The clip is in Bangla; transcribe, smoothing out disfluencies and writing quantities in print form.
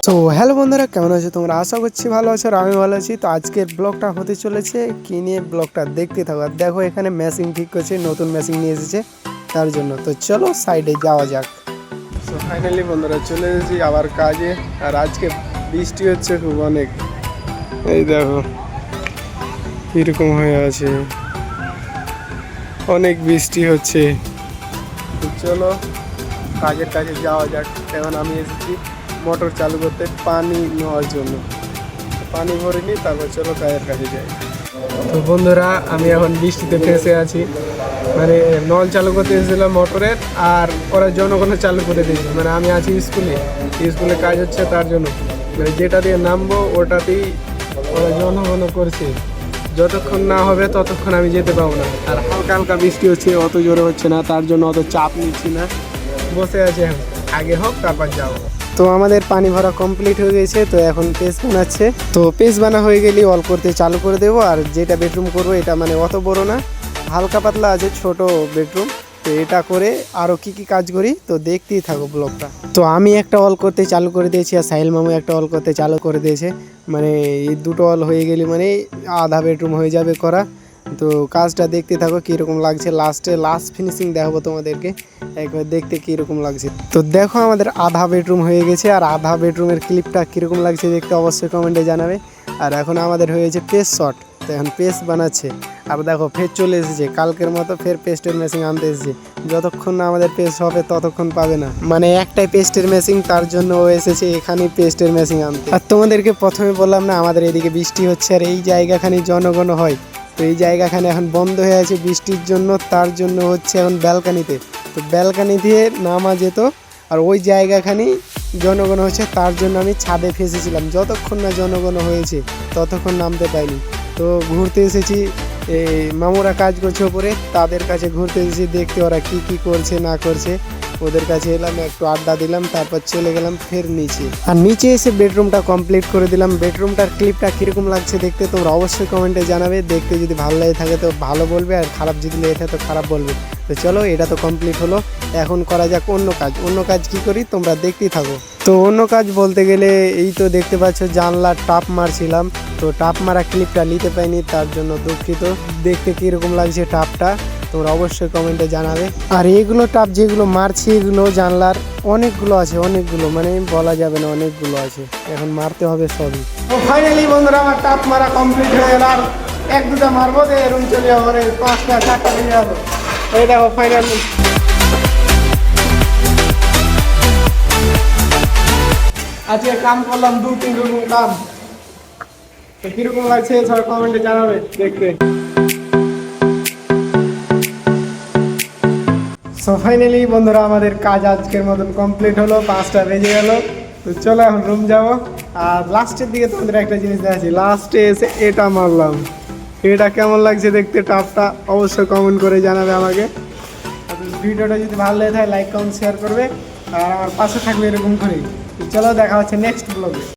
তো হ্যালো বন্ধুরা, কেমন আছো তোমরা? আশা করছি ভালো আছো, আর আমি ভালো আছি। তো আজকের ব্লগটা হতে চলেছে কি নিয়ে, ব্লগটা দেখতে থাকো। আর দেখো এখানে মেশিন ঠিক করছে, নতুন মেশিন নিয়ে এসেছে তার জন্য। তো চলো সাইডে যাওয়া যাক। তো ফাইনালি বন্ধুরা চলে এসেছি আবার কাজে। আর আজকে বৃষ্টি হচ্ছে খুব অনেক, এই দেখো কীরকম হয়ে আছে, অনেক বৃষ্টি হচ্ছে। তো চলো কাজে যাওয়া যাক। এখন আমি এসেছি মোটর চালু করতে পানি নেওয়ার জন্য। পানি ভরে নিই, তারপর চলো কাজের কাছে যাই। তো বন্ধুরা আমি এখন বৃষ্টিতে ফেসে আছি, মানে নল চালু করতে এসেছিলাম মোটরের, আর ওরা জনগণ চালু করে দিয়েছে। মানে আমি আছি স্কুলে কাজ হচ্ছে, তার জন্য মানে যেটা দিয়ে নামবো ওটাতেই ওরা জনগণ করছে। যতক্ষণ না হবে ততক্ষণ আমি যেতে পারবো না। আর হালকা হালকা বৃষ্টি হচ্ছে, অত জোরে হচ্ছে না, তার জন্য অত চাপ নিচ্ছি না, বসে আছে। এখন আগে হোক তারপর যাবো। তো আমাদের পানি ভরা কমপ্লিট হয়ে গেছে। তো এখন পেজ বানাচ্ছে। তো পেজ বানা হয়ে গেলে অল করতে চালু করে দেবো। আর যেটা বেডরুম করবো এটা মানে অত বড় না, হালকা পাতলা আছে, ছোট বেডরুম। তো এটা করে আরও কি কাজ করি তো দেখতেই থাকো ব্লগটা। তো আমি একটা অল করতে চালু করে দিয়েছি, আর সাহিল মামু একটা অল করতে চালু করে দিয়েছে। মানে এই দুটো অল হয়ে গেলে মানে আধা বেডরুম হয়ে যাবে করা। তো কাজটা দেখতে থাকো কীরকম লাগছে, লাস্ট ফিনিশিং দেখাবো তোমাদেরকে, একবার দেখতে কীরকম লাগছে। তো দেখো আমাদের আধা বেডরুম হয়ে গেছে, আর আধা বেডরুমের ক্লিপটা কীরকম লাগছে দেখতে অবশ্যই কমেন্টে জানাবে। আর এখন আমাদের হয়েছে পেস্ট শট, তো এখন পেস্ট বানাচ্ছে। আর দেখো ফের চলে এসেছে, কালকের মতো ফের পেস্টের মেশিন আনতে এসেছে। যতক্ষণ না আমাদের পেস্ট হবে ততক্ষণ পাবে না, মানে একটাই পেস্টের মেশিন, তার জন্য ও এসেছে এখানেই পেস্টের মেশিন আনতে। আর তোমাদেরকে প্রথমে বললাম না আমাদের এদিকে বৃষ্টি হচ্ছে, আর এই জায়গাখানি জনগণ হয়। তো এই জায়গাখানে এখন বন্ধ হয়ে আছে বৃষ্টির জন্য, তার জন্য হচ্ছে এখন ব্যালকানিতে। তো ব্যালকানি দিয়ে নামা যেত, আর ওই জায়গাখানি জনগণ হচ্ছে, তার জন্য আমি ছাদে ফেসেছিলাম। যতক্ষণ না জনগণ হয়েছে ততক্ষণ নামতে পাইনি। তো ঘুরতে এসেছি, এই মামুরা কাজ করছে ওপরে, তাদের কাছে ঘুরতে এসেছি দেখতে ওরা কি করছে না করছে। ওদের কাছে এলাম, একটু আড্ডা দিলাম, তারপর চলে গেলাম ফের নিচে। আর নিচে এসে বেডরুমটা কমপ্লিট করে দিলাম। বেডরুমটার ক্লিপটা কীরকম লাগছে দেখতে তোমরা অবশ্যই কমেন্টে জানাবে। দেখতে যদি ভালো লাগে থাকে তো ভালো বলবে, আর খারাপ যদি লেগে থাকে তো খারাপ বলবে। তো চলো এটা তো কমপ্লিট হলো, এখন করা যাক অন্য কাজ কি করি তোমরা দেখতেই থাকো। তো অন্য কাজ বলতে গেলে এই তো দেখতে পাচ্ছ জানলার টাপ মারছিলাম। তো টাপ মারা ক্লিপটা নিতে পাইনি, তার জন্য দুঃখিত। দেখতে কীরকম লাগছে টাপটা তোমরা অবশ্যই কমেন্টে জানাবে। আর এগুলো টাপ যেগুলো মারছি এগুলো জানলার অনেকগুলো আছে, অনেকগুলো মানে বলা যাবে না, অনেকগুলো আছে, এখন মারতে হবে সবই। তো ফাইনালি বন্ধুরা আমার টাপ মারা কমপ্লিট হয়ে গেল। আর এক দুটা মারবো দিয়ে রুম চলে যাবো, মানে 5টা 4টা বেজে যাবো। এই দেখো ফাইনালি আজকে কাম করলাম 2-3 রুম কাম। তো কিরকম লাগছে সবাই কমেন্টে জানাবে দেখতে। সো ফাইনালি বন্ধুরা আমাদের কাজ আজকের মতন কমপ্লিট হলো, 5টা বেজে গেল। তো চলো এখন রুম যাবো। আর লাস্টের দিকে তোমাদের একটা জিনিস দেখাচ্ছি, লাস্টে এসে এটা মারলাম। এটা কেমন লাগছে দেখতে টাপটা অবশ্যই কমেন্ট করে জানাবে আমাকে। ভিডিওটা যদি ভালো লাগে থাকে লাইক কমেন্ট শেয়ার করবে, আর আমার পাশে থাকবে এরকম করেই। চলো দেখা হচ্ছে নেক্সট ব্লগে।